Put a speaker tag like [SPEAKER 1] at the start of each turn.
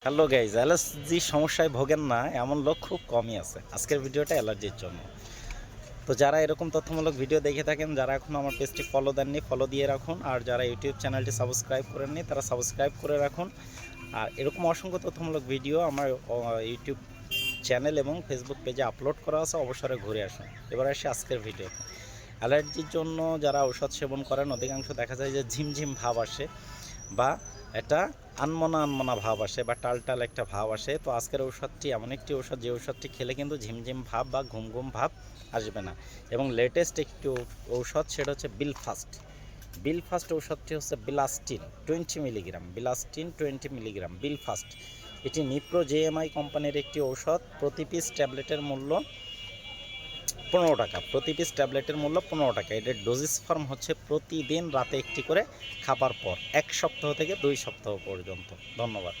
[SPEAKER 1] Hello guys, allergy সমস্যায় ভোগেন না এমন লোক খুব কমই আছে। আজকের ভিডিওটা অ্যালার্জির জন্য। তো যারা এরকম তথ্যমূলক ভিডিও দেখে থাকেন, যারা এখনও আমার পেজটি ফলো দেননি ফলো দিয়ে রাখুন, আর যারা ইউটিউব চ্যানেলটি সাবস্ক্রাইব করেননি তারা সাবস্ক্রাইব করে রাখুন। আর এরকম অসংখ্য তথ্যমূলক ভিডিও আমার ইউটিউব চ্যানেল এবং ফেসবুক পেজে আপলোড করা আছে, অবসরে ঘুরে আসুন। এবার আসি আজকের ভিডিওতে। অ্যালার্জির জন্য যারা ঔষধ সেবন করেন অধিকাংশ দেখা যায় যে ঝিমঝিম ভাব আসে বা একটা আনমনা আনমনা ভাব আসে বা টালটাল একটা ভাব আসে। তো আজকের ঔষধটি এমন একটি ঔষধ, যে ঔষধটি খেলে কিন্তু ঝিমঝিম ভাব বা ঘুম ঘুম ভাব আসবে না। এবং লেটেস্ট একটি ঔষধ, সেটা হচ্ছে বিলফাস্ট। বিলফাস্ট ঔষধটি হচ্ছে বিলাস্টিন 20 মিলিগ্রাম, বিলাস্টিন 20 মিলিগ্রাম বিলফাস্ট। এটি নিপ্রো জেএমআই কোম্পানির একটি ঔষধ। প্রতি পিস ট্যাবলেটের মূল্য 15 টাকা। প্রতি পিস ট্যাবলেটের মূল্য 15 টাকা। এটার ডোজেস ফর্ম হচ্ছে প্রতিদিন রাতে একটি করে খাবার পর 1 সপ্তাহ থেকে 2 সপ্তাহ পর্যন্ত। ধন্যবাদ।